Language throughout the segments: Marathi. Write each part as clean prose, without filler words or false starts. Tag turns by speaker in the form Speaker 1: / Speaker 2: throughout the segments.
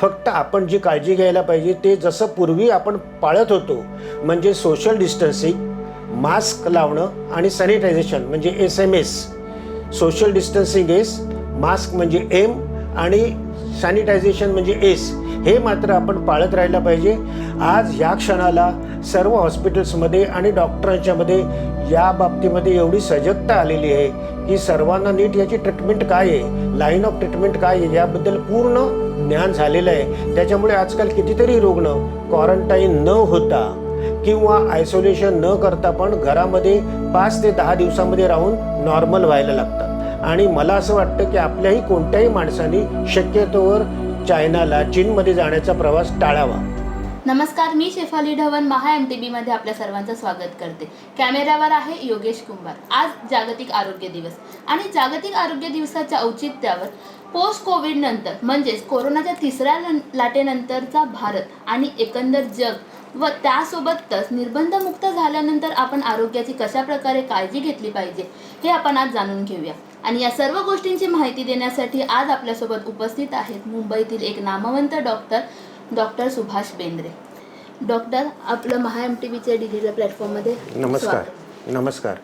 Speaker 1: फक्त आपण जी काळजी घ्यायला पाहिजे ते जसं पूर्वी आपण पाळत होतो, म्हणजे सोशल डिस्टन्सिंग, मास्क लावणं आणि सॅनिटायझेशन म्हणजे SMS. Social distancing S, mask म्हणजे M आणि सॅनिटायझेशन म्हणजे S. हे मात्र आपण पाळत राहायला पाहिजे. आज ह्या क्षणाला सर्व हॉस्पिटल्समध्ये आणि डॉक्टरांच्यामध्ये या बाबतीमध्ये एवढी सजगता आलेली आहे की सर्वांना नीट याची ट्रीटमेंट काय आहे, लाईन ऑफ ट्रीटमेंट काय आहे याबद्दल पूर्ण ज्ञान झालेलं आहे. त्याच्यामुळे आजकाल कितीतरी रुग्ण क्वारंटाईन न होता किंवा आयसोलेशन न करता पण घरामध्ये 5 ते 10 दिवसामध्ये राहून नॉर्मल व्हायला लागतात. आणि मला असं वाटतं की आपल्याही कोणत्याही माणसाने शक्यतोवर चायनाला, चीनमध्ये जाण्याचा प्रवास टाळावा.
Speaker 2: नमस्कार, मी शेफाली ढवण महा MTB मध्ये आपल्या सर्वांचं स्वागत करते. कॅमेऱ्यावर आहे योगेश कुंभार. आज जागतिक आरोग्य दिवस आणि जागतिक आरोग्य दिवसाच्या औचित्यावर पोस्ट कोविड नंतर म्हणजेच कोरोनाच्या तिसऱ्या लाटेनंतरचा भारत आणि एकंदर जग व त्यासोबतच निर्बंधमुक्त झाल्यानंतर आपण आरोग्याची कशा प्रकारे काळजी घेतली पाहिजे हे आपण आज जाणून घेऊया. आणि या सर्व गोष्टींची माहिती देण्यासाठी आज आपल्यासोबत उपस्थित आहेत मुंबईतील एक नामवंत डॉक्टर सुभाष बेंद्रे. डॉक्टर, आपलं महा MTBच्या डिजिटल प्लॅटफॉर्ममध्ये
Speaker 1: नमस्कार.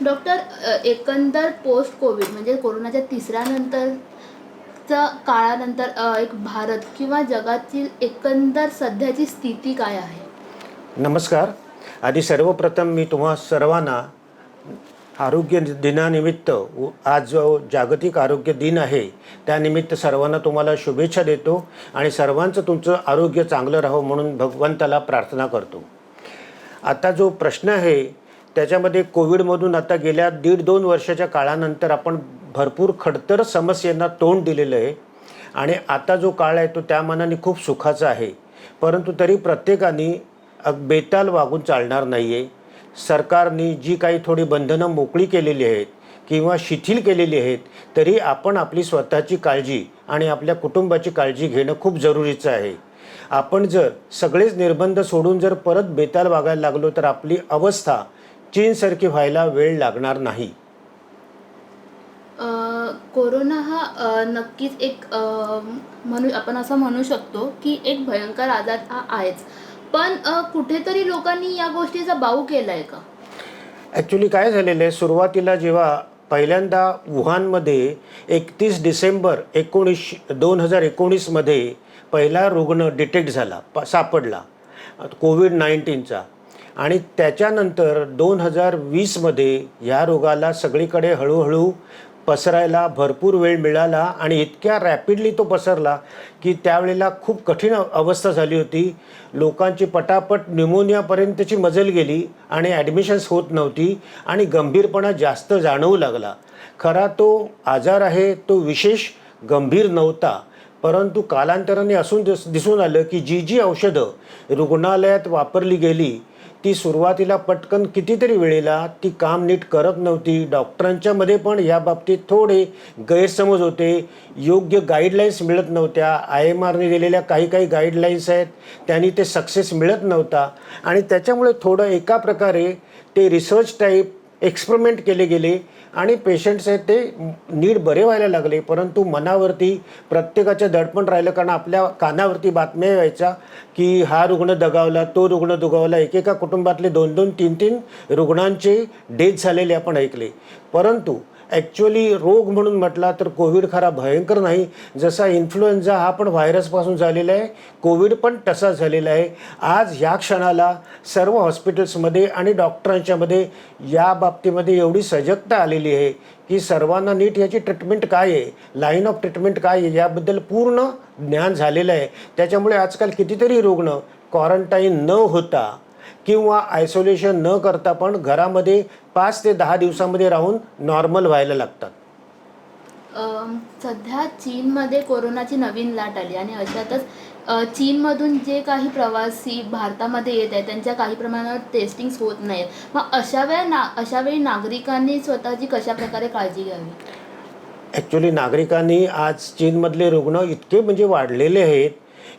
Speaker 2: डॉक्टर, एकंदर पोस्ट कोविड म्हणजे कोरोनाच्या तिसऱ्या नंतरच्या काळानंतर एक भारत किंवा जगातील एकंदर सध्याची स्थिती काय आहे?
Speaker 1: नमस्कार. आधी सर्वप्रथम मी तुम्हा सर्वांना आरोग्य दिनानिमित्त, आज जो जागतिक आरोग्य दिन आहे त्यानिमित्त सर्वांना तुम्हाला शुभेच्छा देतो आणि सर्वांचं तुमचं आरोग्य चांगलं राहो म्हणून भगवंताला प्रार्थना करतो. आता जो प्रश्न आहे त्याच्यामध्ये कोविडमधून आता गेल्या 1.5-2 वर्षाच्या काळानंतर आपण भरपूर खडतर समस्यांना तोंड दिलेलं आहे आणि आता जो काळ आहे तो त्या मानाने खूप सुखाचा आहे. परंतु तरी प्रत्येकाने बेताल वागून चालणार नाही आहे. सरकारने जी काही थोडी बंधनं मोकळी केलेली आहेत किंवा शिथिल केलेली आहेत, तरी आपण आपली स्वतःची काळजी आणि आपल्या कुटुंबाची काळजी घेणं खूप जरुरीचं आहे. आपण जर सगळेच निर्बंध सोडून जर परत बेताल वागायला लागलो तर आपली अवस्था चीनसारखी व्हायला वेळ लागणार नाही.
Speaker 2: कोरोना हा नक्कीच एक आपण असं म्हणू शकतो की एक भयंकर आजार हा आहेच, पण कुठेतरी लोकांनी या गोष्टीचा बाऊ केला आहे का?
Speaker 1: ॲक्च्युली काय झालेलं आहे, सुरुवातीला जेव्हा पहिल्यांदा वुहानमध्ये 31 डिसेंबर 2019मध्ये पहिला रुग्ण डिटेक्ट झाला, सापडला कोविड-19चा. आणि त्याच्यानंतर 2020मध्ये ह्या रोगाला सगळीकडे हळूहळू पसरायला भरपूर वेळ मिळाला आणि इतक्या रॅपिडली तो पसरला की त्यावेळेला खूप कठीण अवस्था झाली होती. लोकांची पटापट न्यूमोनियापर्यंतची मजल गेली आणि ॲडमिशन्स होत नव्हती आणि गंभीरपणा जास्त जाणवू लागला. खरा तो आजार आहे तो विशेष गंभीर नव्हता, परंतु कालांतराने असून दिसून आलं की जी औषधं रुग्णालयात वापरली गेली ती सुरुवातीला पटकन कितीतरी वेळेला ती काम नीट करत नव्हती. डॉक्टरांच्यामध्ये पण या बाबतीत थोडे गैरसमज होते, योग्य गाईडलाईन्स मिळत नव्हत्या. IMRने दिलेल्या काही गाईडलाईन्स आहेत त्यांनी ते सक्सेस मिळत नव्हता आणि त्याच्यामुळे थोडं एका प्रकारे ते रिसर्च टाईप एक्सपेरिमेंट केले गेले आणि पेशंट्स आहेत ते नीट बरे व्हायला लागले. परंतु मनावरती प्रत्येकाचं दडपण राहिलं, कारण आपल्या कानावरती बातम्या यायच्या की हा रुग्ण दगावला, तो रुग्ण दुगावला. एकेका कुटुंबातले 2-2, 3-3 रुग्णांचे डेथ झालेले आपण ऐकले. परंतु ॲक्च्युअली रोग म्हणून म्हटला तर कोविड खरा भयंकर नाही. जसा इन्फ्लुएन्झा हा पण व्हायरसपासून झालेला आहे, कोविड पण तसा झालेला आहे. आज ह्या क्षणाला सर्व हॉस्पिटल्समध्ये आणि डॉक्टरांच्यामध्ये या बाबतीमध्ये एवढी सजगता आलेली आहे की सर्वांना नीट याची ट्रीटमेंट काय आहे, लाईन ऑफ ट्रीटमेंट काय आहे याबद्दल पूर्ण ज्ञान झालेलं आहे. त्याच्यामुळे आजकाल कितीतरी रुग्ण क्वारंटाईन न होता किंवा आयसोलेशन न करता पण घरामध्ये 5 ते 10 दिवसामध्ये राहून नॉर्मल व्हायला लागतात.
Speaker 2: सध्या चीनमध्ये कोरोनाची नवीन लाट आली आणि अशातच चीनमधून जे काही प्रवासी भारतामध्ये येत आहेत त्यांच्या काही प्रमाणावर टेस्टिंग्स होत नाहीत. मग अशावेळी नागरिकांनी स्वतःची कशा प्रकारे काळजी घ्यावी?
Speaker 1: ॲक्च्युली नागरिकांनी आज चीनमधले रुग्ण इतके म्हणजे वाढलेले आहेत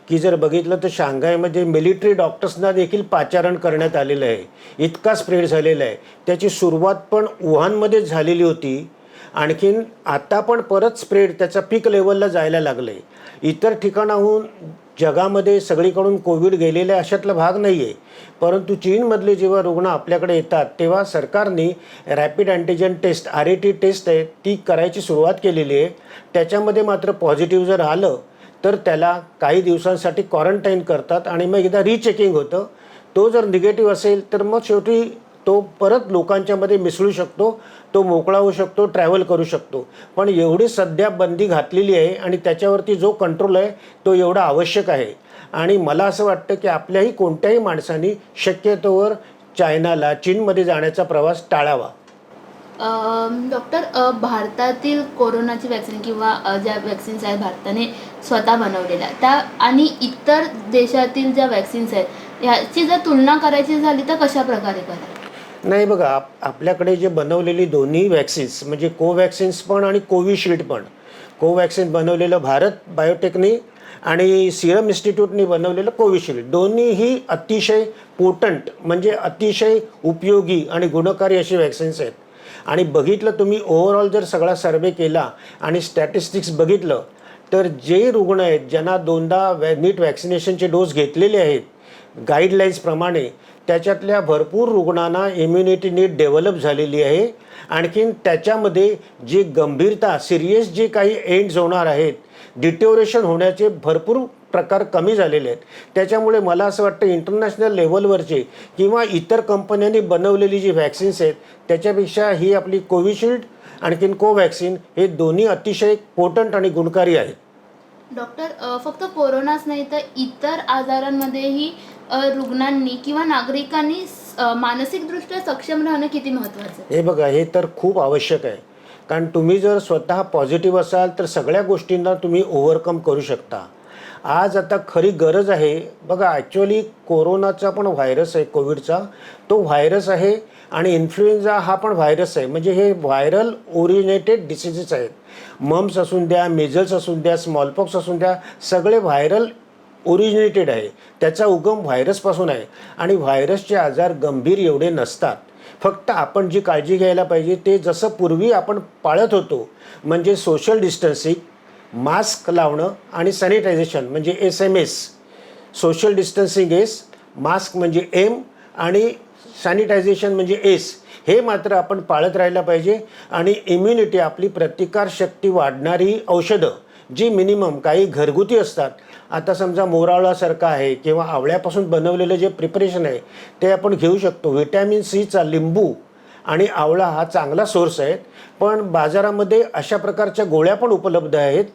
Speaker 1: की जर बघितलं तर शांघायमध्ये मिलिटरी डॉक्टर्सना देखील पाचारण करण्यात आलेलं आहे. इतका स्प्रेड झालेला आहे. त्याची सुरुवात पण वुहानमध्येच झालेली होती आणखीन आता पण परत स्प्रेड त्याचा पीक लेवलला जायला लागलं आहे. इतर ठिकाणाहून जगामध्ये सगळीकडून कोविड गेलेल्या अशातला भाग नाही आहे. परंतु चीनमधले जेव्हा रुग्ण आपल्याकडे येतात तेव्हा सरकारने rapid antigen test RAT test आहे ती करायची सुरुवात केलेली आहे. त्याच्यामध्ये मात्र पॉझिटिव्ह जर आलं तर त्याला काही दिवसांसाठी क्वारंटाईन करतात आणि मग एकदा रीचेकिंग होतं. तो जर निगेटिव्ह असेल तर मग शेवटी तो परत लोकांच्यामध्ये मिसळू शकतो, तो मोकळा होऊ शकतो, ट्रॅव्हल करू शकतो. पण एवढी सध्या बंदी घातलेली आहे आणि त्याच्यावरती जो कंट्रोल आहे तो एवढा आवश्यक आहे. आणि मला असं वाटतं की आपल्याही कोणत्याही माणसांनी शक्यतोवर चायनाला, चीनमध्ये जाण्याचा प्रवास टाळावा.
Speaker 2: डॉक्टर, भारतातील कोरोनाची वॅक्सिन किंवा ज्या वॅक्सिन्स आहेत भारताने स्वतः बनवलेल्या त्या आणि इतर देशातील ज्या वॅक्सिन्स आहेत ह्याची जर तुलना करायची झाली तर कशा प्रकारे कराल?
Speaker 1: नाही बघा, आपल्याकडे जे बनवलेली दोन्ही वॅक्सिन्स म्हणजे कोवॅक्सिन्स पण आणि कोविशिल्ड पण, कोवॅक्सिन बनवलेलं भारत बायोटेकनी आणि सिरम इन्स्टिट्यूटनी बनवलेलं कोविशिल्ड, दोन्हीही अतिशय पोटंट म्हणजे अतिशय उपयोगी आणि गुणकारी अशी वॅक्सिन्स आहेत. आणि बघितलं तुम्ही ओव्हरऑल जर सगळा सर्वे केला आणि स्टॅटिस्टिक्स बघितलं तर जे रुग्ण आहेत ज्यांना दोनदा नीट वॅक्सिनेशनचे डोस घेतलेले आहेत गाईडलाईन्सप्रमाणे, त्याच्यातल्या भरपूर रुग्णांना इम्युनिटी नीट डेव्हलप झालेली आहे. आणखीन त्याच्यामध्ये जी गंभीरता, सिरियस जे काही एंड्स होणार आहेत, डिटेरिओरेशन होण्याचे भरपूर प्रकार कमी झालेले आहेत. त्याच्यामुळे मला असं वाटतं इंटरनॅशनल लेवलवरचे किंवा इतर कंपन्यांनी बनवलेली जी वॅक्सिन्स आहेत त्याच्यापेक्षा ही आपली कोविशिल्ड आणखीन कोवॅक्सिन हे दोन्ही अतिशय पोटंट आणि गुणकारी आहेत.
Speaker 2: डॉक्टर, फक्त कोरोनाच नाही तर इतर आजारांमध्येही रुग्णांनी किंवा नागरिकांनी मानसिकदृष्ट्या सक्षम राहणं किती महत्त्वाचं आहे?
Speaker 1: हे बघा, हे तर खूप आवश्यक आहे. कारण तुम्ही जर स्वतः पॉझिटिव्ह असाल तर सगळ्या गोष्टींना तुम्ही ओव्हरकम करू शकता. आज आता खरी गरज आहे बघा, ॲक्च्युअली कोरोनाचा पण व्हायरस आहे, कोविडचा तो व्हायरस आहे आणि इन्फ्लुएन्झा हा पण व्हायरस आहे. म्हणजे हे व्हायरल ओरिजिनेटेड डिसीजेस आहेत. मम्स असून द्या, मेजल्स असून द्या, स्मॉलपॉक्स असून द्या, सगळे व्हायरल ओरिजिनेटेड आहे. त्याचा उगम व्हायरसपासून आहे आणि व्हायरसचे आजार गंभीर एवढे नसतात. फक्त आपण जी काळजी घ्यायला पाहिजे ते जसं पूर्वी आपण पाळत होतो म्हणजे सोशल डिस्टन्सिंग, मास्क लावणं आणि सॅनिटायझेशन म्हणजे SMS. Social distancing S, mask म्हणजे M आणि सॅनिटायझेशन म्हणजे S. हे मात्र आपण पाळत राहायला पाहिजे. आणि इम्युनिटी आपली प्रतिकारशक्ती वाढणारी औषधं जी मिनिमम काही घरगुती असतात, आता समजा मोरावळासारखं आहे किंवा आवळ्यापासून बनवलेलं जे प्रिपरेशन आहे ते आपण घेऊ शकतो. व्हिटॅमिन Cचा लिंबू आणि आवळा हा चांगला सोर्स आहे. पण बाजारामध्ये अशा प्रकारच्या गोळ्या पण उपलब्ध आहेत.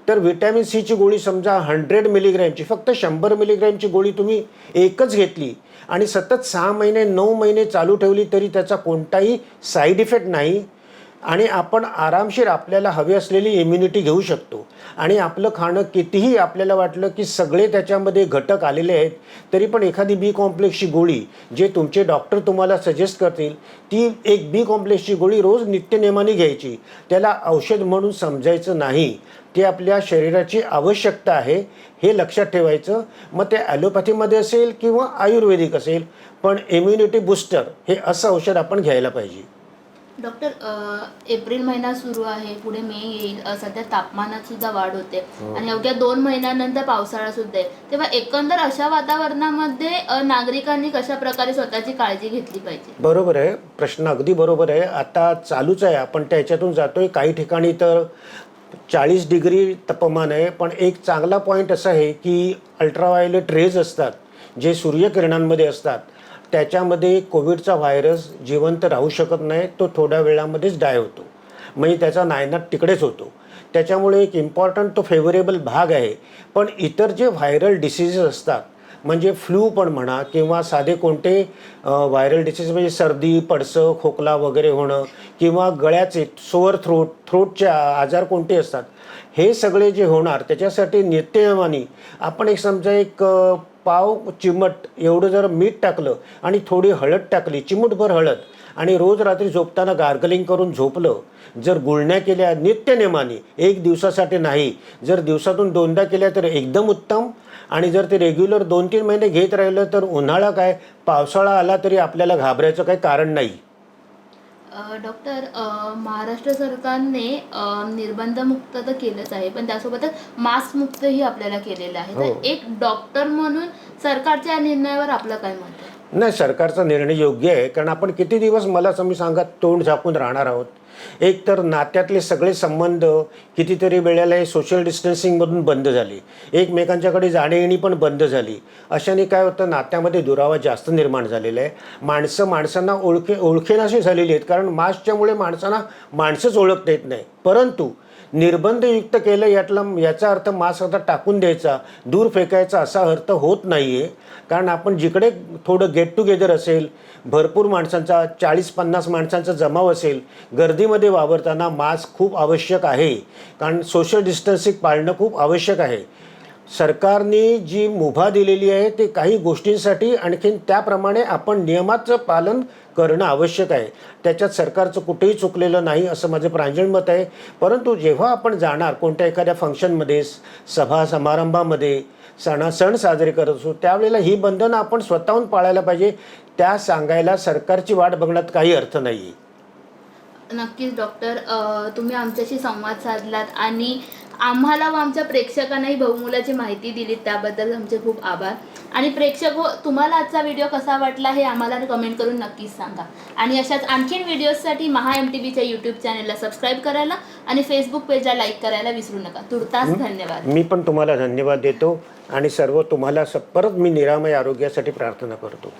Speaker 1: तर व्हिटॅमिन Cची गोळी समजा 100 मिलीग्रॅमची, फक्त 100 मिलीग्रॅमची गोळी तुम्ही एकच घेतली आणि सतत 6 महिने 9 महिने चालू ठेवली तरी त्याचा कोणताही साईड इफेक्ट नाही आणि आपण आरामशीर आपल्याला हवी असलेली इम्युनिटी घेऊ शकतो. आणि आपलं खाणं कितीही आपल्याला वाटलं की सगळे त्याच्यामध्ये घटक आलेले आहेत तरी पण एखादी बी कॉम्प्लेक्सची गोळी जे तुमचे डॉक्टर तुम्हाला सजेस्ट करतील ती एक बी कॉम्प्लेक्सची गोळी रोज नित्यनेमाने घ्यायची. त्याला औषध म्हणून समजायचं नाही, ते आपल्या शरीराची आवश्यकता आहे हे लक्षात ठेवायचं. मग ते ॲलोपॅथीमध्ये असेल किंवा आयुर्वेदिक असेल, पण इम्युनिटी बूस्टर हे असं औषध आपण घ्यायला पाहिजे.
Speaker 2: डॉक्टर, एप्रिल महिना सुरू आहे, पुढे मे येईल, सध्या तापमानात सुद्धा वाढ होते आणि अवघ्या 2 महिन्यानंतर पावसाळा सुद्धा आहे. तेव्हा एकंदर अशा वातावरणामध्ये नागरिकांनी कशा प्रकारे स्वतःची काळजी घेतली पाहिजे?
Speaker 1: बरोबर आहे, प्रश्न अगदी बरोबर आहे. आता चालूच आहे, आपण त्याच्यातून जातोय. काही ठिकाणी तर 40 डिग्री तापमान आहे. पण एक चांगला पॉईंट असा आहे की अल्ट्राव्हायोलेट रेज असतात जे सूर्यकिरणांमध्ये असतात, त्याच्यामध्ये कोविडचा व्हायरस जिवंत राहू शकत नाही, तो थोड्या वेळामध्येच डाय होतो. म्हणजे त्याचा नायनाट तिकडेच होतो. त्याच्यामुळे एक इम्पॉर्टंट तो फेवरेबल भाग आहे. पण इतर जे व्हायरल डिसीजेस असतात म्हणजे फ्लू पण म्हणा किंवा साधे कोणते व्हायरल डिसीज म्हणजे सर्दी, पडसं, खोकला वगैरे होणं किंवा गळ्याचे सोअर थ्रोटचे आजार कोणते असतात, हे सगळे जे होणार त्याच्यासाठी नित्यनेमाने आपण एक समजा एक पाव चिमट एवढं जर मीठ टाकलं आणि थोडी हळद टाकली, चिमूटभर हळद, आणि रोज रात्री झोपताना गार्गलिंग करून झोपलं, जर गुळण्या केल्या नित्यनेमाने, एक दिवसासाठी नाही, जर दिवसातून 2दा केल्या तर एकदम उत्तम. आणि जर ते रेग्युलर 2-3 महिने घेत राहिलं तर उन्हाळा काय पावसाळा आला तरी आपल्याला घाबरायचं काही कारण नाही.
Speaker 2: डॉक्टर, महाराष्ट्र सरकारने निर्बंधमुक्त तर केलंच आहे, पण त्यासोबतच मास्क मुक्तही आपल्याला केलेलं आहे.
Speaker 1: हो.
Speaker 2: तर एक डॉक्टर म्हणून सरकारच्या या निर्णयावर आपलं काय मत आहे?
Speaker 1: नाही, सरकारचा निर्णय योग्य आहे, कारण आपण किती दिवस मला तुम्ही सांगा तोंड झाकून राहणार आहोत. एक तर नात्यातले सगळे संबंध कितीतरी वेळेला हे सोशल डिस्टन्सिंगमधून बंद झाली, एकमेकांच्याकडे जाणे येणे पण बंद झाली. अशाने काय होतं, नात्यामध्ये दुरावा जास्त निर्माण झालेला आहे. माणसं माणसांना ओळखेनाशी झालेली आहेत, कारण मास्कच्यामुळे माणसांना माणसंच ओळखता येत नाही. परंतु निर्बंधयुक्त केलं याचा अर्थ मास्क आता टाकून द्यायचा, दूर फेकायचा असा अर्थ होत नाही आहे. कारण आपण जिकडे थोडं गेट टुगेदर असेल, भरपूर माणसांचा 40-50 माणसांचा जमाव असेल, गर्दीमध्ये वावरताना मास्क खूप आवश्यक आहे, कारण सोशल डिस्टन्सिंग पाळणं खूप आवश्यक आहे. सरकारने जी मुभा दिलेली आहे ते काही गोष्टींसाठी, आणखीन त्याप्रमाणे आपण नियमाचं पालन करणं आवश्यक आहे. त्याच्यात सरकारचं कुठेही चुकलेलं नाही असं माझं प्रांजळ मत आहे. परंतु जेव्हा आपण जाणार कोणत्या एखाद्या फंक्शनमध्ये, सभा समारंभामध्ये, सण साजरे करत असू, त्यावेळेला ही बंधनं आपण स्वतःहून पाळायला पाहिजे. त्या सांगायला सरकारची वाट बघण्यात काही अर्थ नाही आहे.
Speaker 2: नक्कीच डॉक्टर, तुम्ही आमच्याशी संवाद साधलात आणि आम्हाला व आमच्या प्रेक्षकांनाही बहुमोलाची माहिती दिली, त्याबद्दल आमचे खूप आभार. आणि प्रेक्षक हो, तुम्हाला आजचा व्हिडिओ कसा वाटला हे आम्हाला कमेंट करून नक्कीच सांगा. आणि अशाच आणखीन व्हिडिओजसाठी MHA-MTBच्या यूट्यूब चॅनलला सबस्क्राईब करायला आणि फेसबुक पेजला लाईक करायला विसरू नका. तुर्तास धन्यवाद.
Speaker 1: मी पण तुम्हाला धन्यवाद देतो आणि सर्व तुम्हाला परत मी निरामय आरोग्यासाठी प्रार्थना करतो.